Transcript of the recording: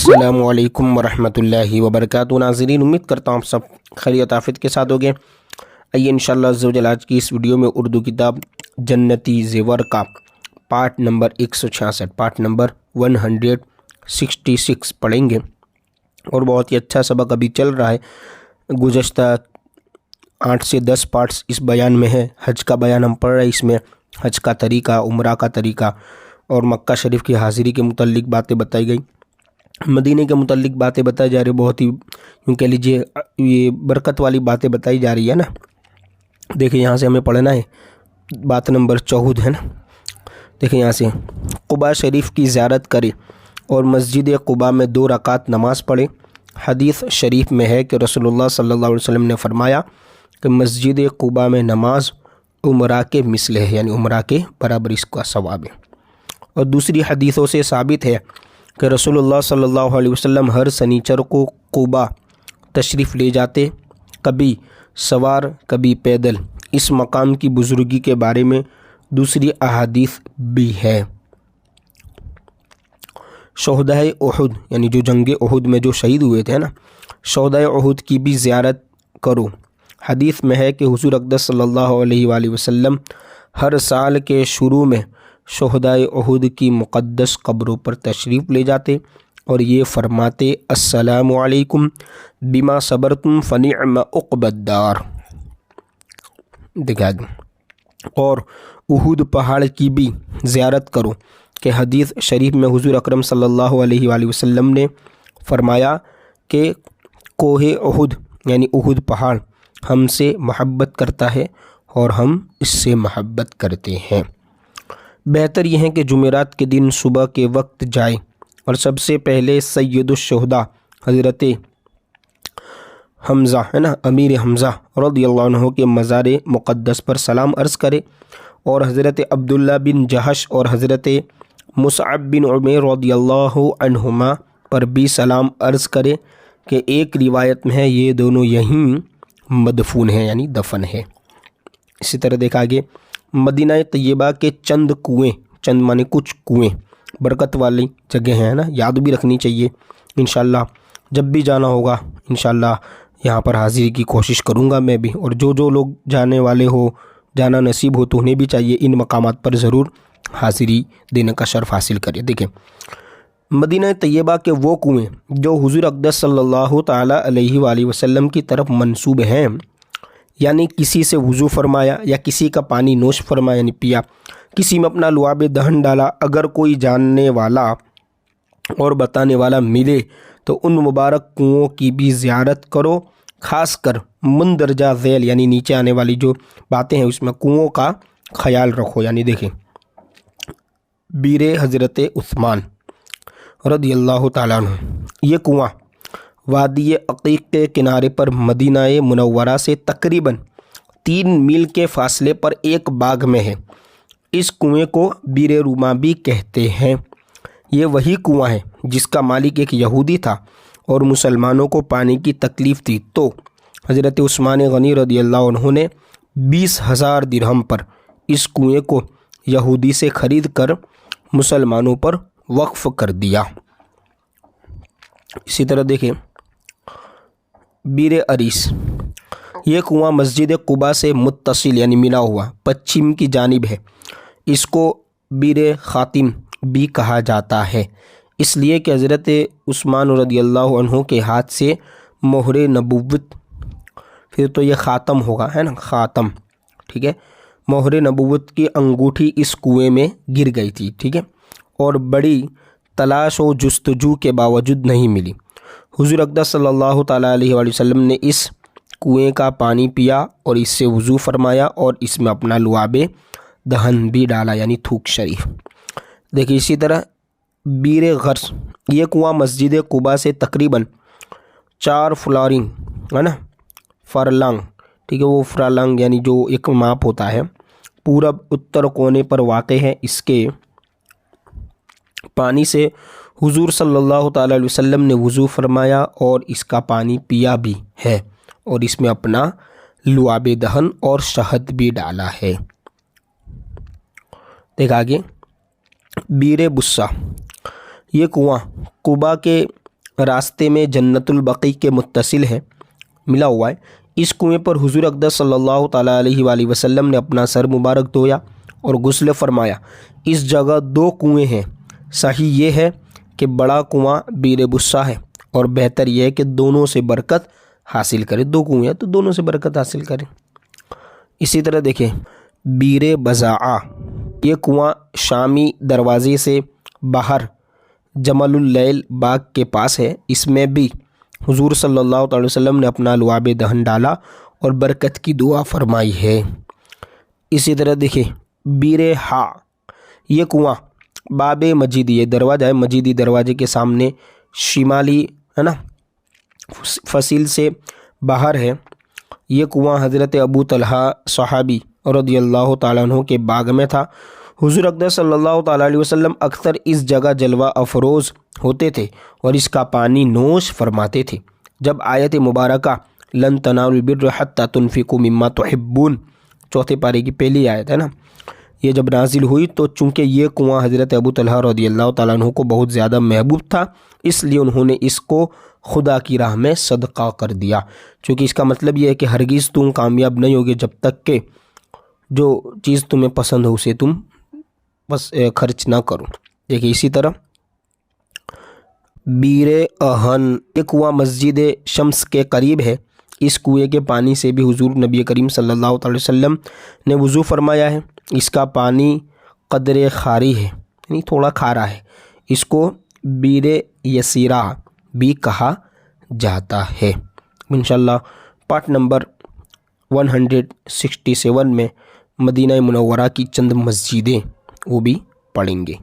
अस्सलाम वालेकुम वरहमतुल्लाहि वबरकातुहू। नाज़रीन, उम्मीद करता हूँ आप सब खैरियत आफियत के साथ होंगे। आइए इंशाअल्लाह अज़्ज़ा वजल आज की इस वीडियो में उर्दू किताब जन्नती ज़ेवर का पार्ट नंबर 166 पार्ट नंबर 166 पढ़ेंगे। और बहुत ही अच्छा सबक अभी चल रहा है। गुज़श्ता 8 से 10 पार्ट्स इस बयान में है। हज का बयान हम पढ़ रहे हैं। इसमें हज का तरीका, उम्रा का तरीका और मक्का शरीफ की हाज़िरी के मुतल्लिक बातें बताई गई, मदीने के मुतल्लिक बातें बताई जा रही। बहुत ही यूँ कह लीजिए ये बरकत वाली बातें बताई जा रही है ना। देखिए यहाँ से हमें पढ़ना है, बात नंबर 14 है ना। देखिए यहाँ से, कुबा शरीफ की ज़ियारत करे और मस्जिद कुबा में 2 रकात नमाज़ पढ़े। हदीस शरीफ में है कि रसूलुल्लाह सल्लल्लाहु अलैहि वसल्लम ने फरमाया कि मस्जिद कुबा में नमाज उम्रा के मिसले है, यानी उम्रा के बराबर इसका सवाब है। और दूसरी हदीसों से साबित है कि रसूलुल्लाह सल्लल्लाहु अलैहि वसल्लम हर शनिचर को कुबा तशरीफ़ ले जाते, कभी सवार कभी पैदल। इस मकाम की बुज़ुर्गी के बारे में दूसरी अहादीस भी है। शोहदाए उहुद, यानी जो जंग उहुद में जो शहीद हुए थे ना, शोहदाए उहुद की भी ज़ियारत करो। हदीस में है कि हुज़ूर अक़दस सल्लल्लाहु अलैहि वसल्लम हर साल के शुरू में शोहदाए उहुद की मुक़द्दस कब्रों पर तशरीफ़ ले जाते और ये फरमाते, अस्सलामु अलैकुम बिमा सबरतुम फनिअम उक़बद्दार। दिखा दूँ। और उहुद पहाड़ की भी ज़ियारत करो कि हदीस शरीफ में हुज़ूर अकरम सल्लल्लाहु अलैहि वसल्लम ने फरमाया कि कोहे उहुद यानी उहुद पहाड़ हमसे मोहब्बत करता है और हम इससे मोहब्बत करते हैं। बेहतर यह है कि जुमेरात के दिन सुबह के वक्त जाए और सबसे पहले सैयदुश्शुहदा हज़रत हमज़ा है ना, अमीर हमज़ा रज़ियल्लाहु अन्हु के मज़ार मुक़द्दस पर सलाम अर्ज़ करे और हज़रत अब्दुल्ला बिन जहश और हज़रत मुसअब बिन उमैर रज़ियल्लाहु अन्हुमा पर भी सलाम अर्ज़ करे कि एक रिवायत में है ये दोनों यहीं मदफून हैं, यानी दफन है। इसी तरह देखा आगे, मदीना तैयबा के चंद कुएँ, चंद माने कुछ कुएँ, बरकत वाली जगह है ना, याद भी रखनी चाहिए। इंशाअल्लाह जब भी जाना होगा इंशाअल्लाह यहाँ पर हाज़िरी की कोशिश करूँगा मैं भी। और जो लोग जाने वाले हो, जाना नसीब हो, तो उन्हें भी चाहिए इन मकामात पर ज़रूर हाज़िरी देने का शर्फ़ हासिल करें। देखें, मदीना तैयबा के वो कुएँ जो हुज़ूर अक़दस सल्लल्लाहु ताला अलैहि वसल्लम की तरफ मंसूब हैं, यानी किसी से वज़ू फरमाया या किसी का पानी नोश फरमाया यानी पिया, किसी में अपना लुआब दहन डाला। अगर कोई जानने वाला और बताने वाला मिले तो उन मुबारक कुओं की भी ज़ियारत करो। ख़ासकर मुंदरजा ज़ैल यानी नीचे आने वाली जो बातें हैं उसमें कुओं का ख्याल रखो। यानी देखें, बीरे हज़रत उस्मान रज़ियल्लाहु ताला अन्हु, ये कुआँ वादी अक़ीक़ के किनारे पर मदीना मुनव्वरा से तकरीबन 3 मील के फ़ासले पर एक बाग में है। इस कुएं को बीर रूमा भी कहते हैं। ये वही कुआं है जिसका मालिक एक यहूदी था और मुसलमानों को पानी की तकलीफ़ थी, तो हज़रत उस्मान गनी रज़ियल्लाहु अन्हु ने 20,000 दिरहम पर इस कुएं को यहूदी से ख़रीद कर मुसलमानों पर वक्फ़ कर दिया। इसी तरह देखें, बीर अरीस, ये कुआं मस्जिद कुबा से मुत्तसिल यानी मिला हुआ पश्चिम की जानिब है। इसको बीर ख़ातिम भी कहा जाता है, इसलिए कि हज़रत उस्मान रज़ियल्लाहु अन्हु के हाथ से मोहरे नबुव्वत, फिर तो ये ख़ातम होगा है ना, ख़ातम, ठीक है, मोहरे नबुव्वत की अंगूठी इस कुएं में गिर गई थी, ठीक है, और बड़ी तलाश व जुस्तजू के बावजूद नहीं मिली। हुज़ूर अक़दस सल्लल्लाहु ताला अलैहि वसल्लम ने इस कुएं का पानी पिया और इससे वज़ू फरमाया और इसमें अपना लुआबे दहन भी डाला, यानी थूक शरीफ। देखिए इसी तरह बीर गर्स, ये कुआं मस्जिद कुबा से तकरीबन 4 फुलारिंग है ना, फरलांग, ठीक है, वो फरलांग यानी जो एक माप होता है, पूरब उत्तर कोने पर वाक़ है। इसके पानी से हुज़ूर सल्लल्लाहु ताला अलैहि वसल्लम ने वज़ू फरमाया और इसका पानी पिया भी है और इसमें अपना लुआबे दहन और शहद भी डाला है। देख आगे, बीर बुस्सा, ये कुआं कुबा के راستے میں جنت البقیع کے متصل ہے، ملا ہوا ہے۔ اس کنویں پر حضور اقدس صلی اللہ تعالیٰ علیہ وآلہ وسلم نے اپنا سر مبارک دھویا اور غسل فرمایا۔ اس جگہ 2 کنویں ہیں۔ صحیح یہ ہے کہ بڑا کنواں بیر بصہ ہے، اور بہتر یہ ہے کہ دونوں سے برکت حاصل کرے۔ 2 کنویں ہیں تو دونوں سے برکت حاصل کریں۔ اسی طرح دیکھیں بیر بضاعہ، یہ کنواں شامی دروازے سے باہر جمل اللیل باغ کے پاس ہے۔ اس میں بھی حضور صلی اللہ تعالی وسلم نے اپنا لعاب دہن ڈالا اور برکت کی دعا فرمائی ہے۔ اسی طرح دیکھیں بیر ہا، یہ کنواں باب مجیدی، یہ دروازہ ہے، مجیدی دروازے کے سامنے شمالی فصیل سے باہر ہے۔ یہ کنواں حضرت ابو طلحہ صحابی رضی اللہ تعالیٰ عنہ کے باغ میں تھا۔ حضور اقدس صلی اللہ تعالیٰ علیہ وسلم اکثر اس جگہ جلوہ افروز ہوتے تھے اور اس کا پانی نوش فرماتے تھے۔ جب آیت مبارکہ لن تنالوا البر حتی تنفقوا مما تحبون، 4 پارے کی پہلی آیت ہے نا، یہ جب نازل ہوئی تو چونکہ یہ کنواں حضرت ابو طلحہ رضی اللہ تعالیٰ عنہ کو بہت زیادہ محبوب تھا، اس لیے انہوں نے اس کو خدا کی راہ میں صدقہ کر دیا۔ چونکہ اس کا مطلب یہ ہے کہ ہرگز تم کامیاب نہیں ہوگے جب تک کہ جو چیز تمہیں پسند ہو اسے تم بس خرچ نہ کرو۔ دیکھیں اسی طرح بیر اہن، یہ کنواں مسجد شمس کے قریب ہے۔ اس کنویں کے پانی سے بھی حضور نبی کریم صلی اللہ علیہ وسلم نے وضو فرمایا ہے۔ اس کا پانی قدر خاری ہے، یعنی تھوڑا کھارا ہے۔ اس کو بیر یسیرہ بھی کہا جاتا ہے۔ انشاءاللہ پارٹ نمبر 167 میں مدینہ منورہ کی چند مسجدیں وہ بھی پڑھیں گے۔